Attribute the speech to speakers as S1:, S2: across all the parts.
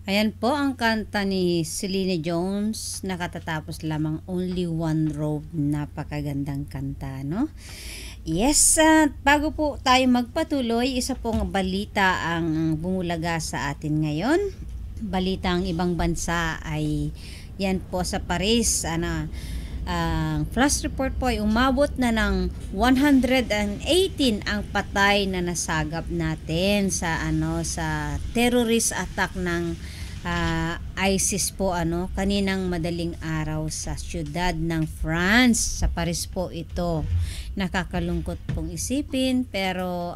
S1: Ayan po ang kanta ni Celine Jones, nakatatapos lamang Only One Road, napakagandang kanta, no? Yes, bago po tayo magpatuloy, isa pong balita ang bumulaga sa atin ngayon. Balita ang ibang bansa ay yan po sa Paris, ang flash report po ay umabot na ng 118 ang patay na nasagap natin sa sa terrorist attack ng ISIS po kaninang madaling araw sa siyudad ng France, sa Paris po ito. Nakakalungkot pong isipin, pero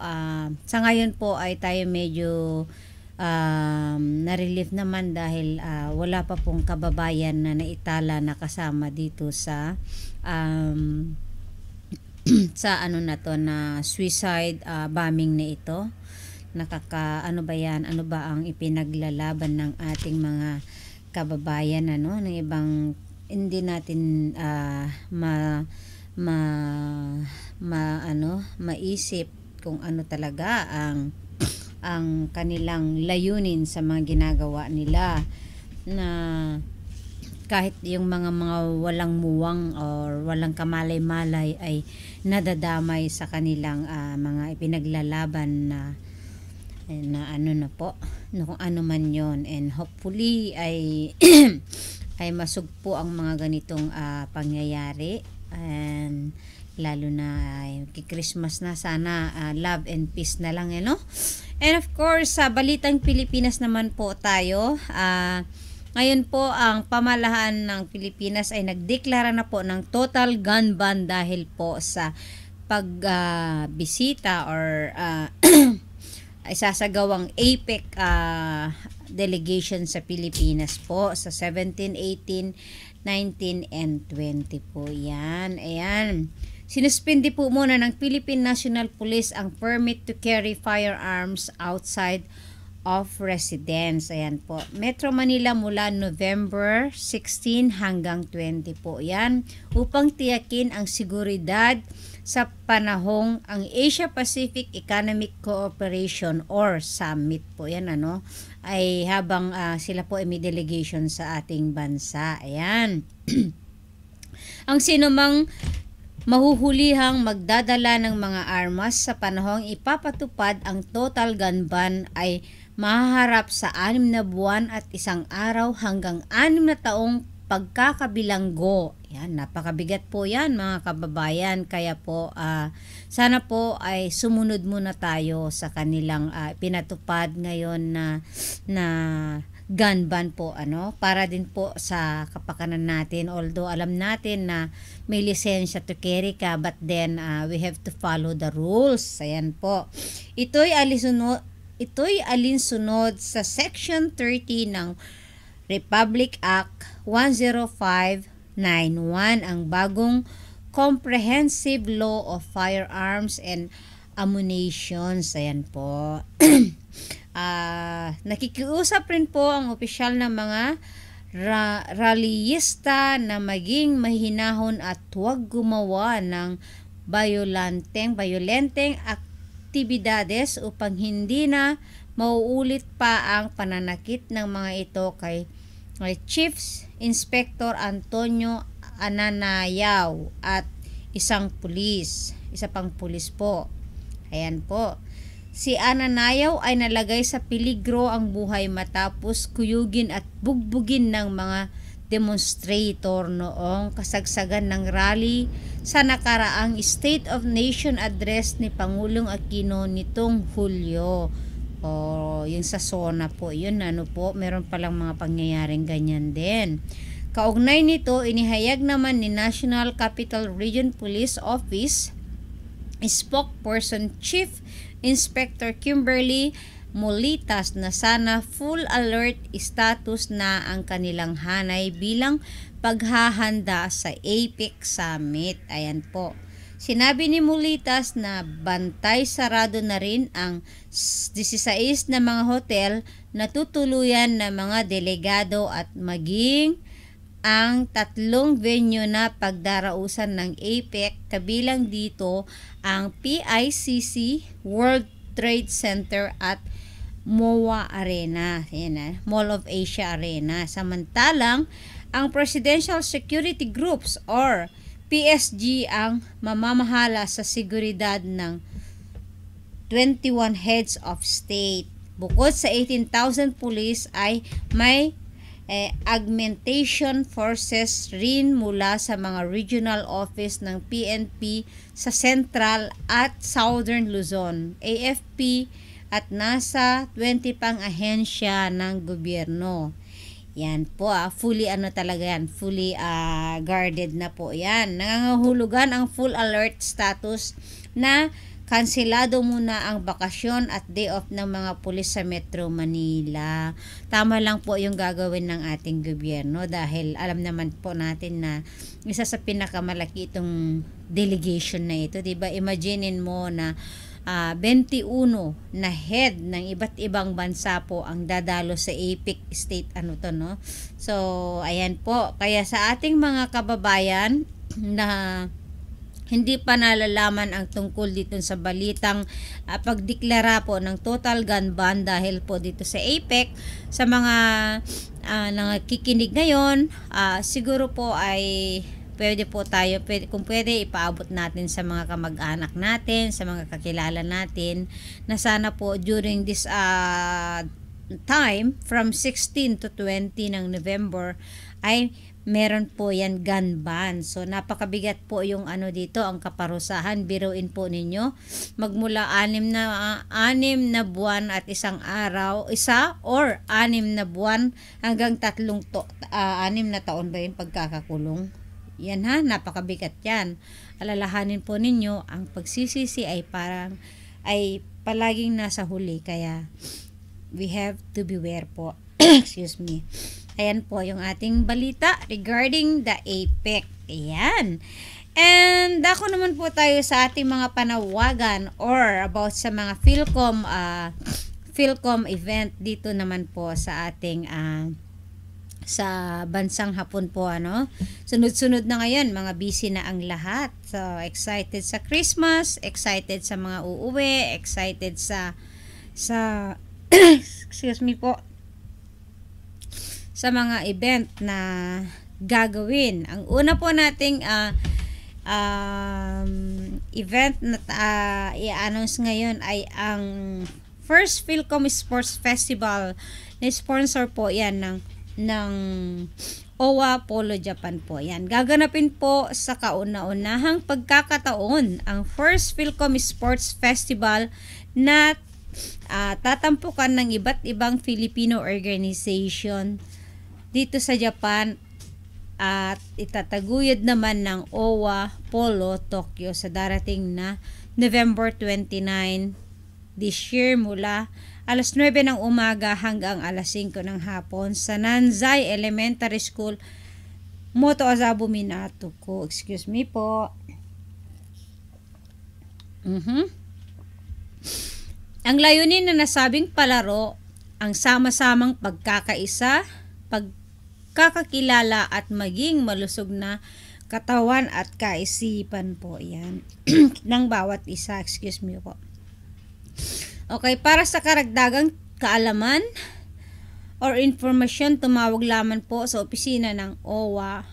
S1: sa ngayon po ay tayo medyo na-relief naman dahil wala pa pong kababayan na naitala na kasama dito sa sa na suicide bombing na ito. Ano ba ang ipinaglalaban ng ating mga kababayan ng ibang hindi natin maisip kung ano talaga ang kanilang layunin sa mga ginagawa nila, na kahit yung mga walang muwang or walang kamalay-malay ay nadadamay sa kanilang mga ipinaglalaban na kung ano man yon, and hopefully ay ay masugpo ang mga ganitong pangyayari, and lalo na Christmas na, sana love and peace na lang and of course sa balitang Pilipinas naman po tayo. Ngayon po ang pamahalaan ng Pilipinas ay nagdeklara na po ng total gun ban dahil po sa pagbisita or isasagawang APEC delegation sa Pilipinas po sa 17, 18, 19 and 20 po yan. Ayan, sinuspindi po muna ng Philippine National Police ang permit to carry firearms outside of residence. Ayan po, Metro Manila mula November 16 hanggang 20 po yan, upang tiyakin ang seguridad sa panahong ang Asia Pacific Economic Cooperation or Summit po yan ay habang sila po ay may delegation sa ating bansa. Ayan. Ang sinumang mahuhulihang magdadala ng mga armas sa panahong ipapatupad ang total gun ban ay mahaharap sa 6 na buwan at 1 araw hanggang 6 na taong pagkakabilanggo. Yan, napakabigat po yan mga kababayan, kaya po sana po ay sumunod muna tayo sa kanilang pinatupad ngayon na gun ban po para din po sa kapakanan natin, although alam natin na may lisensya to carry ka, but then we have to follow the rules. Ayan po, ito'y alinsunod sa Section 30 ng Republic Act 10591, ang bagong Comprehensive Law of Firearms and Ammunitions. Ayan po. Nakikiusap rin po ang opisyal na mga rallyista na maging mahinahon at huwag gumawa ng bayolenteng aktibidades upang hindi na mauulit pa ang pananakit ng mga ito kay Chief Inspector Antonio Ananayaw at isa pang pulis po. Ayan po, si Ananayaw ay nalagay sa peligro ang buhay matapos kuyugin at bugbugin ng mga demonstrator noong kasagsagan ng rally sa nakaraang State of Nation address ni Pangulong Aquino nitong Hulyo. Yung sa SONA po, yun meron palang mga pangyayaring ganyan din. Kaugnay nito, inihayag naman ni National Capital Region Police Office spokesperson Chief Inspector Kimberly Molitas na sana full alert status na ang kanilang hanay bilang paghahanda sa APEC Summit. Ayan po, sinabi ni Molitas na bantay sarado na rin ang 16 na mga hotel na tutuluyan ng mga delegado at maging ang 3 venue na pagdarausan ng APEC, kabilang dito ang PICC, World Trade Center at MOA Arena, yan, Mall of Asia Arena. Samantalang ang Presidential Security Groups or PSG ang mamamahala sa seguridad ng 21 heads of state. Bukod sa 18,000 police ay may augmentation forces rin mula sa mga regional office ng PNP sa Central at Southern Luzon, AFP at nasa 20 pang ahensya ng gobyerno. Yan po, fully talaga yan, fully guarded na po yan. Nangangahulugan ang full alert status na kanselado muna ang bakasyon at day off ng mga pulis sa Metro Manila. Tama lang po yung gagawin ng ating gobyerno dahil alam naman po natin na isa sa pinakamalaki itong delegation na ito. Diba? Imaginein mo na 21 na head ng iba't ibang bansa po ang dadalo sa APEC state no? So, ayan po. Kaya sa ating mga kababayan na hindi pa nalalaman ang tungkol dito sa balitang pagdeklara po ng total gun ban dahil po dito sa APEC, sa mga nakikinig ngayon, siguro po ay pwede po tayo, kung pwede ipaabot natin sa mga kamag-anak natin, sa mga kakilala natin, na sana po during this time, from 16 to 20 ng November, ay meron po yan gun ban. So, napakabigat po yung dito, ang kaparusahan. Biruin po ninyo, magmula 6 na buwan at isang araw, or 6 na buwan hanggang 6 na taon ba yung pagkakakulong. Yan napakabigat yan. Alalahanin po ninyo, ang pagsisisi ay palaging nasa huli, kaya we have to beware po. Excuse me. Ayan po yung ating balita regarding the APEC. Ayan. And ako naman po tayo sa ating mga panawagan or about sa mga Philcom event dito naman po sa ating sa bansang Hapon po sunod-sunod na ngayon, mga busy na ang lahat. So excited sa Christmas, excited sa mga uuwi, excited sa excuse me po, sa mga event na gagawin. Ang una po nating event na i-announce ngayon ay ang first Philcom Sports Festival na sponsor po yan ng OWA Polo Japan po. Yan. Gaganapin po sa kauna-unahang pagkakataon ang first Philcom Sports Festival na tatampukan ng iba't ibang Filipino organization dito sa Japan at itataguyod naman ng OWA Polo Tokyo sa darating na November 29 this year mula alas 9 ng umaga hanggang alas 5 ng hapon sa Nanzai Elementary School, Moto Azabu, Minato ko. Excuse me po. Ang layunin na nasabing palaro ang sama-samang pagkakaisa, pagkakakilala at maging malusog na katawan at kaisipan po yan ng bawat isa. Excuse me po. Okay, para sa karagdagang kaalaman or informasyon, tumawag lamang po sa opisina ng OWA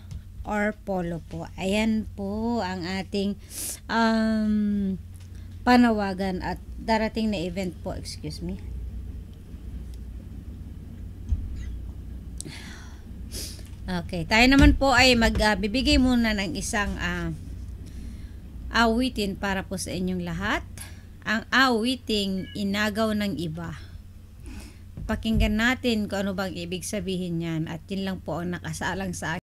S1: or Polo po. Ayan po ang ating panawagan at darating na event po. Excuse me. Okay, tayo naman po ay magbibigay muna ng isang awitin para po sa inyong lahat. Ang awiting Inagaw ng Iba. Pakinggan natin kung ano bang ibig sabihin yan, at yun lang po ang nakasalang sa akin.